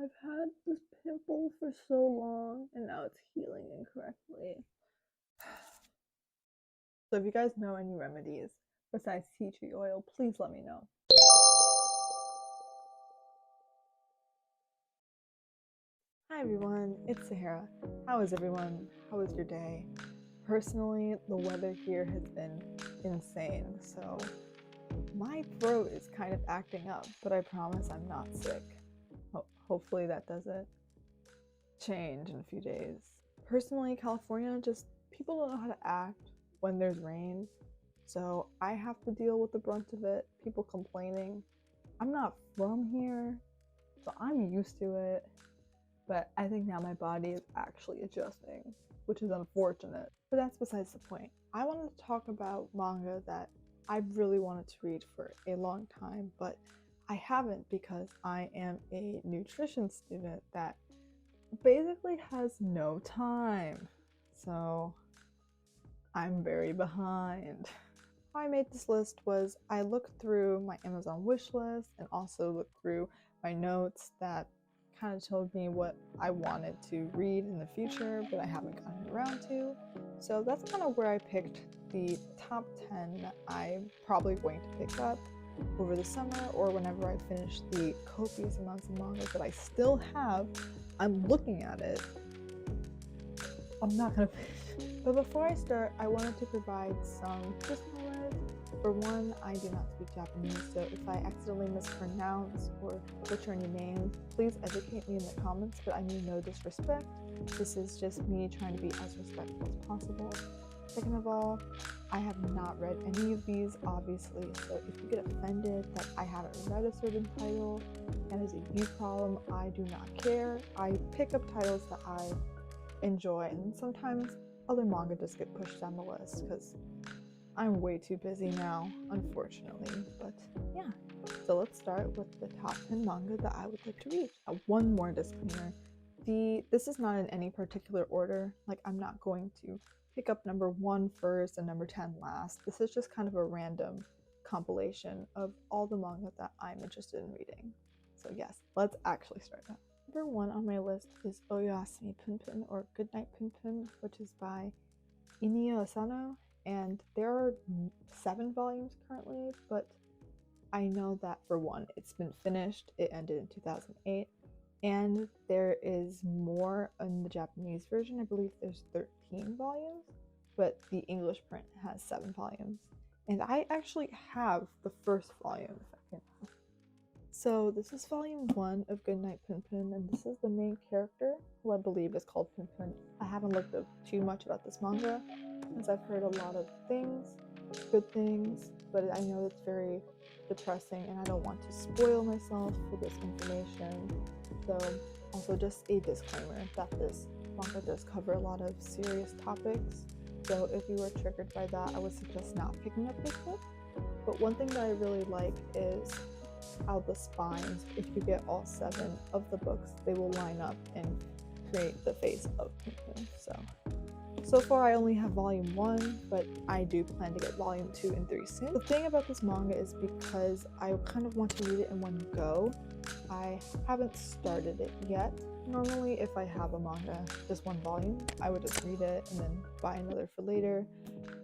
I've had this pimple for so long and now it's healing incorrectly. So if you guys know any remedies besides tea tree oil, please let me know. Hi everyone, it's Sahara. How is everyone? How was your day? Personally, the weather here has been insane, so my throat is kind of acting up, but I promise I'm not sick. Hopefully that doesn't change in a few days. Personally, California, just people don't know how to act when there's rain, so I have to deal with the brunt of it. People complaining. I'm not from here, so I'm used to it, but I think now my body is actually adjusting, which is unfortunate. But that's besides the point. I wanted to talk about manga that I've really wanted to read for a long time, but I haven't because I am a nutrition student that basically has no time. So I'm very behind. How I made this list was I looked through my Amazon wish list and also looked through my notes that kind of told me what I wanted to read in the future, but I haven't gotten around to. So that's kind of where I picked the top 10 that I'm probably going to pick up over the summer or whenever I finish the copious amounts of manga that I still have. I'm looking at it. I'm not gonna finish. But before I start, I wanted to provide some disclaimers. For one, I do not speak Japanese, so if I accidentally mispronounce or butcher any names, please educate me in the comments, but I mean no disrespect. This is just me trying to be as respectful as possible. Second of all, I have not read any of these, obviously, so if you get offended that I haven't read a certain title, that is a you problem. I do not care. I pick up titles that I enjoy, and sometimes other manga just get pushed down the list because I'm way too busy now, unfortunately. But yeah, so let's start with the top 10 manga that I would like to read. One more disclaimer. This is not in any particular order. Like, I'm not going to pick up number 1 first and number 10 last. This is just kind of a random compilation of all the manga that I'm interested in reading. So yes, let's actually start now. Number 1 on my list is Oyasumi Punpun, or Goodnight Punpun, which is by Inio Asano, and there are 7 volumes currently, but I know that for one, it's been finished. It ended in 2008, and there is more in the Japanese version. I believe there's 13 volumes, but the English print has 7 volumes. And I actually have the first volume, if I can. So this is volume 1 of Goodnight Punpun, and this is the main character, who I believe is called Punpun. I haven't looked up too much about this manga, since I've heard a lot of things, good things, but I know it's very depressing and I don't want to spoil myself for this information. So also just a disclaimer that this manga does cover a lot of serious topics, so if you are triggered by that, I would suggest not picking up this book. But one thing that I really like is how the spines, if you get all 7 of the books, they will line up and create the face of Punpun. So far I only have volume 1, but I do plan to get volume 2 and 3 soon. The thing about this manga is because I kind of want to read it in one go, I haven't started it yet. Normally if I have a manga, just one volume, I would just read it and then buy another for later.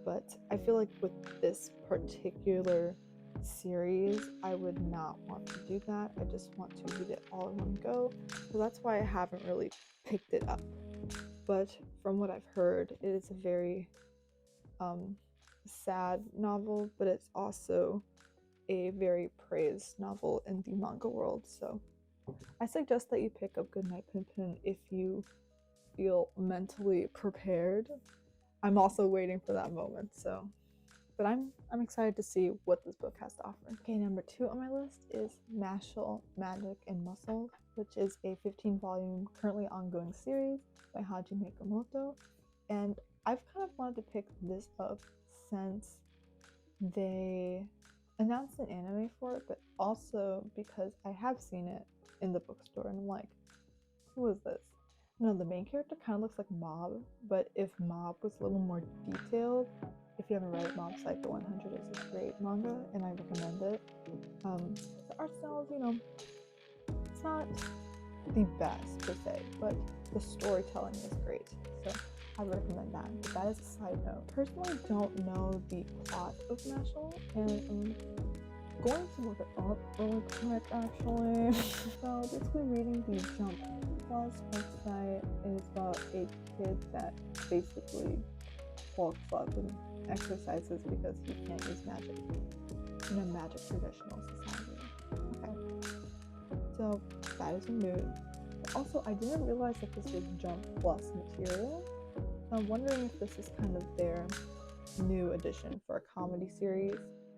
But I feel like with this particular series, I would not want to do that. I just want to read it all in one go. So that's why I haven't really picked it up. But from what I've heard, it is a very sad novel, but it's also a very praised novel in the manga world. So I suggest that you pick up Goodnight Punpun if you feel mentally prepared. I'm also waiting for that moment, so but I'm excited to see what this book has to offer. Okay, number 2 on my list is Mashle, Magic, and Muscle, which is a 15-volume, currently ongoing series by Hajime Komoto. And I've kind of wanted to pick this up since they announced an anime for it, but also because I have seen it in the bookstore and I'm like, who is this? No, the main character kind of looks like Mob, but if Mob was a little more detailed, if you haven't read it, Mob Psycho 100 is a great manga and I recommend it. The art style is, it's not the best per se, but the storytelling is great. So I recommend that. But that is a side note. Personally, don't know the plot of Mashal, and I'm going to look it up really quick actually. So basically, reading the Jump Plus website is about a kid that basically bulks up and exercises because he can't use magic in a magic traditional society. Okay, so that is a mood. Also, I didn't realize that this was Jump Plus material. So I'm wondering if this is kind of their new addition for a comedy series,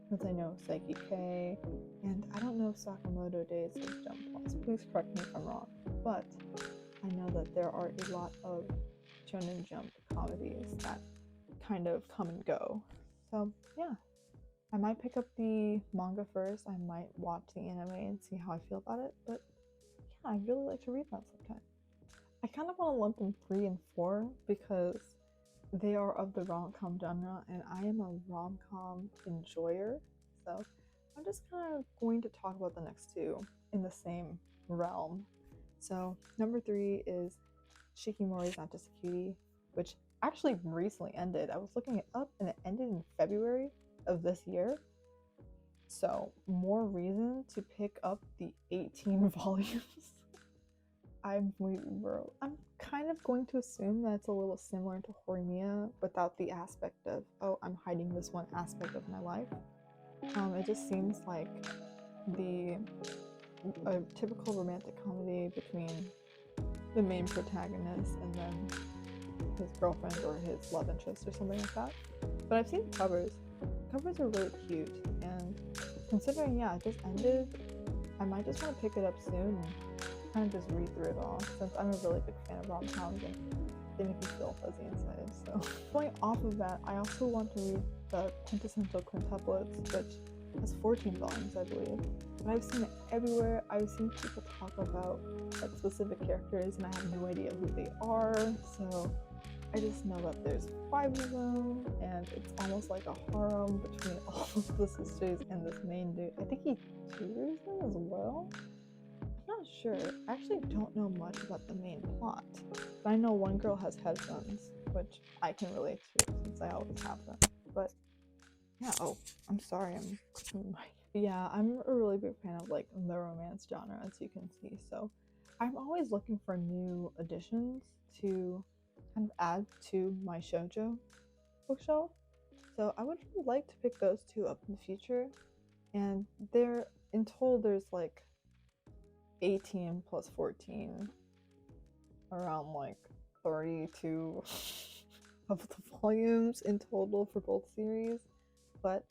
since I know Psyche K, and I don't know if Sakamoto Days is Jump Plus. Please correct me if I'm wrong. But I know that there are a lot of Shonen Jump comedies that kind of come and go. So yeah, I might pick up the manga first. I might watch the anime and see how I feel about it. But yeah, I'd really like to read that sometime. I kind of want to lump in 3 and 4 because they are of the rom-com genre, and I am a rom-com enjoyer. So I'm just kind of going to talk about the next 2 in the same realm. So number 3 is Shikimori's Not Just a Cutie, which actually recently ended. I was looking it up and it ended in February of this year. So more reason to pick up the 18 volumes. I'm kind of going to assume that it's a little similar to Horimiya without the aspect of, oh, I'm hiding this one aspect of my life. It just seems like a typical romantic comedy between the main protagonist and then his girlfriend or his love interest or something like that. But I've seen the covers. The covers are really cute, and considering, yeah, it just ended, I might just want to pick it up soon and kind of just read through it all, since I'm a really big fan of rom-coms and they make me feel fuzzy inside. So going off of that, I also want to read the Quintessential Quintuplets, which has 14 volumes, I believe. But I've seen it everywhere. I've seen people talk about like specific characters, and I have no idea who they are. So I just know that there's 5 of them, and it's almost like a harem between all of the sisters and this main dude. I think he tutors them as well. I'm not sure. I actually don't know much about the main plot, but I know one girl has headphones, which I can relate to since I always have them. But yeah, oh, I'm sorry, I'm clicking my. Yeah, I'm a really big fan of like the romance genre, as you can see. So I'm always looking for new additions to kind of add to my shoujo bookshelf. So I would really like to pick those 2 up in the future. And they're in total, there's like 18 plus 14, around like 32 of the volumes in total for both series. But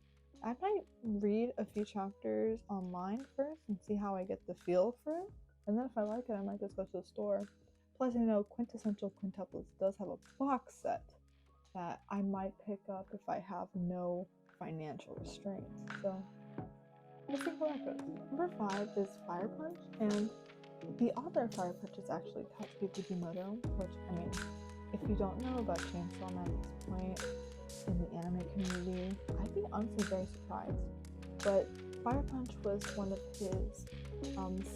I might read a few chapters online first and see how I get the feel for it. And then if I like it, I might just go to the store. Plus, I know Quintessential Quintuplets does have a box set that I might pick up if I have no financial restraints. So let's see how that goes. Number 5 is Fire Punch, and the author of Fire Punch is actually Tatsuki Fujimoto, which, I mean, if you don't know about Chainsaw Man at this point in the anime community, I'd be honestly very surprised. But Fire Punch was one of his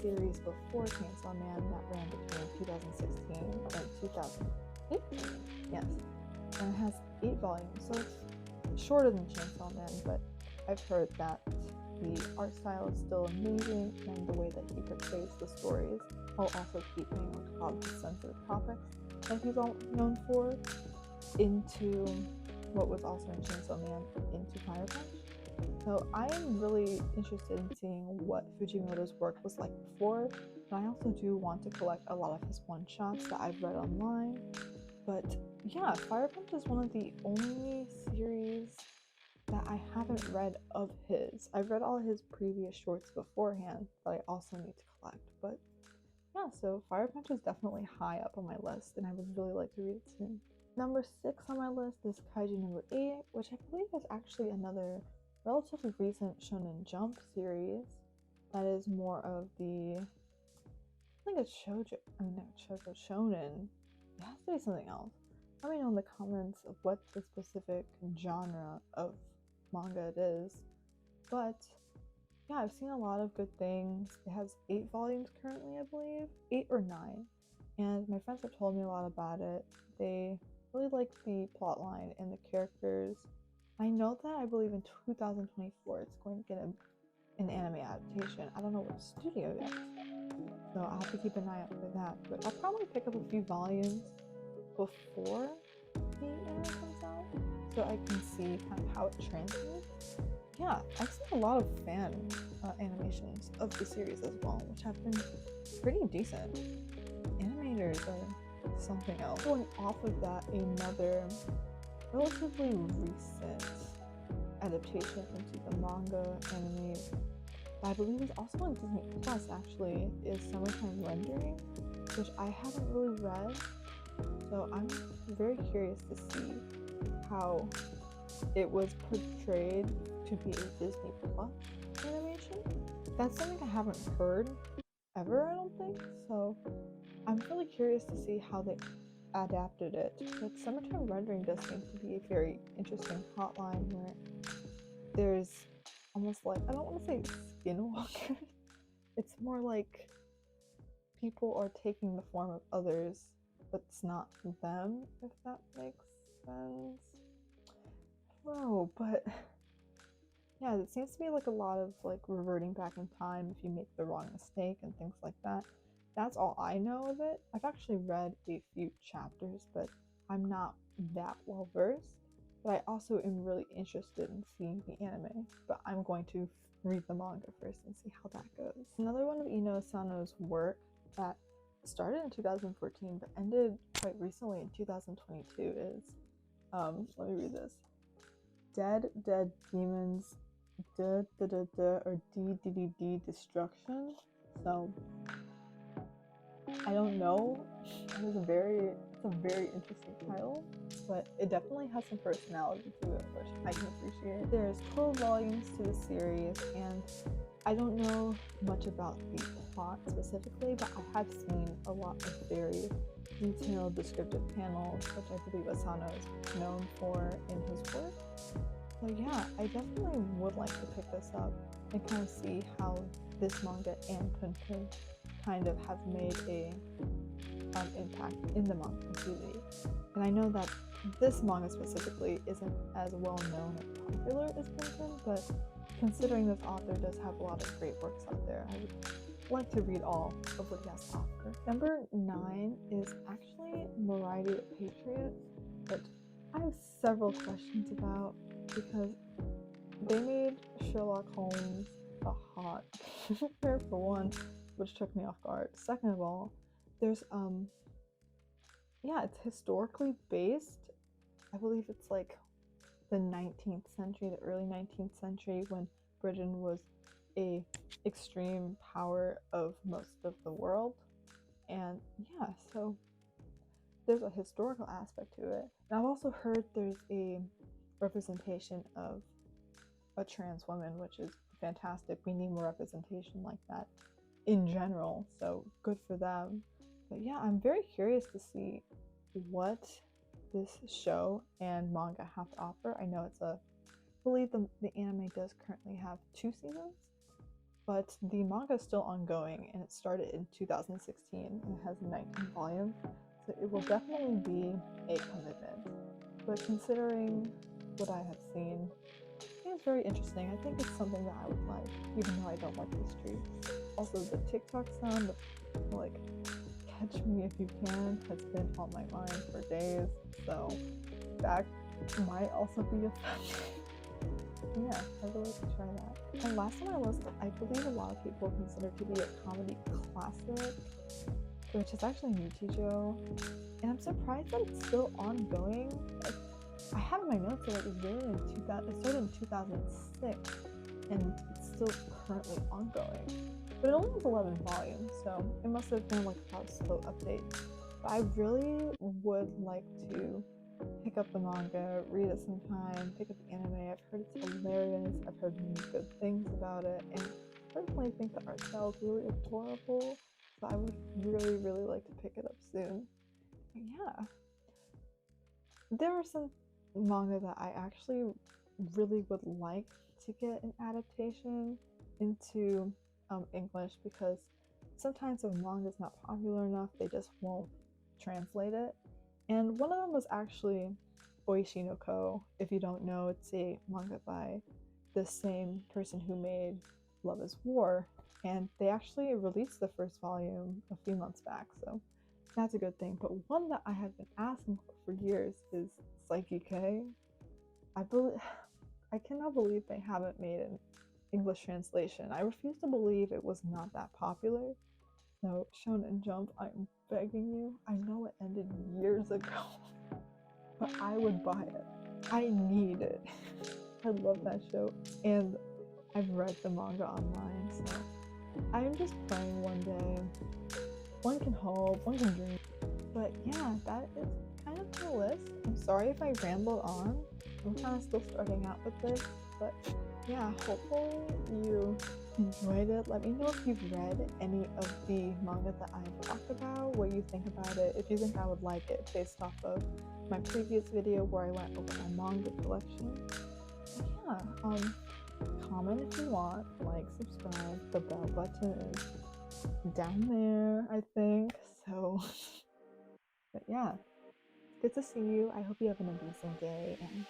series before Chainsaw Man that ran between 2016 and 2018. Yes, and it has 8 volumes, so it's shorter than Chainsaw Man, but I've heard that the art style is still amazing, and the way that he portrays the stories, while also keeping a lot of the sensitive topics that he's all known for into what was also in Chainsaw Man into Fire Punch. So I am really interested in seeing what Fujimoto's work was like before, and I also do want to collect a lot of his one-shots that I've read online. But yeah, Fire Punch is one of the only series that I haven't read of his. I've read all his previous shorts beforehand that I also need to collect. But yeah, so Fire Punch is definitely high up on my list, and I would really like to read it soon. Number 6 on my list is Kaiju number 8, which I believe is actually another relatively recent Shonen Jump series that is more of the, I think it's shoujo, shonen. It has to be something else. Let me know in the comments of what the specific genre of manga it is. But yeah, I've seen a lot of good things. It has 8 volumes currently, I believe, 8 or 9. And my friends have told me a lot about it. They really like the plot line and the characters. I know that I believe in 2024 it's going to get an anime adaptation. I don't know what studio yet, so I'll have to keep an eye out for that. But I'll probably pick up a few volumes before the anime comes out, so I can see kind of how it translates. Yeah, I've seen a lot of fan animations of the series as well, which have been pretty decent. Animators are something else. Going off of that, another relatively recent adaptation into the manga anime, I believe is also on Disney Plus actually, is Summertime Rendering, which I haven't really read, so I'm very curious to see how it was portrayed to be a Disney Plus animation. That's something I haven't heard ever, I don't think, so I'm really curious to see how they adapted it. But Summertime Rendering does seem to be a very interesting plotline where there's almost like, I don't want to say skinwalkers, it's more like people are taking the form of others, but it's not them, if that makes sense. I don't know, but yeah, it seems to be like a lot of like reverting back in time if you make the wrong mistake and things like that. That's all I know of it. I've actually read a few chapters, but I'm not that well versed. But I also am really interested in seeing the anime, but I'm going to read the manga first and see how that goes. Another one of Ino Asano's work that started in 2014 but ended quite recently in 2022 is, let me read this. Dead Demons or D Destruction. So I don't know. It's a very interesting title, but it definitely has some personality to it, which I can appreciate. There's 12 volumes to the series, and I don't know much about the plot specifically, but I have seen a lot of very detailed descriptive panels, which I believe Asano is known for in his work. So yeah, I definitely would like to pick this up and kind of see how this manga and Punpun kind of have made a impact in the manga community. And I know that this manga specifically isn't as well known or popular as Punpun, but considering this author does have a lot of great works out there, I would like to read all of what he has to offer. Number 9 is actually Variety the Patriot, but I have several questions about, because they made Sherlock Holmes a hot character for one, which took me off guard. Second of all, there's yeah, it's historically based. I believe it's like the 19th century, the early 19th century, when Britain was a extreme power of most of the world. And yeah, so there's a historical aspect to it. And I've also heard there's a representation of a trans woman, which is fantastic. We need more representation like that in general, so good for them. But yeah, I'm very curious to see what this show and manga have to offer. I know I believe the anime does currently have 2 seasons, but the manga is still ongoing, and it started in 2016 and it has 19 volumes, so it will definitely be a commitment. But considering what I have seen, I think it's very interesting. I think it's something that I would like, even though I don't like history. Also, the TikTok sound of like "Catch Me If You Can" has been on my mind for days, so that might also be a factor. Yeah, I'd really like to try that. And last on my list, I believe a lot of people consider to be a comedy classic, which is actually Nichijou, and I'm surprised that it's still ongoing. I have in my notes that it was really it started in 2006, and it's still currently ongoing. But it only has 11 volumes, so it must have been like a slow update. But I really would like to pick up the manga, read it sometime, pick up the anime. I've heard it's hilarious. I've heard many good things about it, and I personally think the art style is really adorable. So I would really, really like to pick it up soon. But yeah, there are some manga that I actually really would like to get an adaptation. into English because sometimes if manga is not popular enough, they just won't translate it. And one of them was actually Oishi no Ko. If you don't know, it's a manga by the same person who made Love is War. And they actually released the first volume a few months back, so that's a good thing. But one that I have been asking for years is Psyche K. I cannot believe they haven't made an English translation. I refuse to believe it was not that popular. So, Shonen Jump, I'm begging you. I know it ended years ago, but I would buy it. I need it. I love that show, and I've read the manga online, so I'm just praying one day. One can hope, one can dream. But yeah, that is kind of my list. I'm sorry if I rambled on. I'm kind of still starting out with this, but yeah, hopefully you enjoyed it. Let me know if you've read any of the manga that I've talked about, what you think about it, if you think I would like it based off of my previous video where I went over my manga collection. But yeah, comment if you want, like, subscribe, the bell button is down there, I think. So, but yeah, good to see you. I hope you have an amazing day and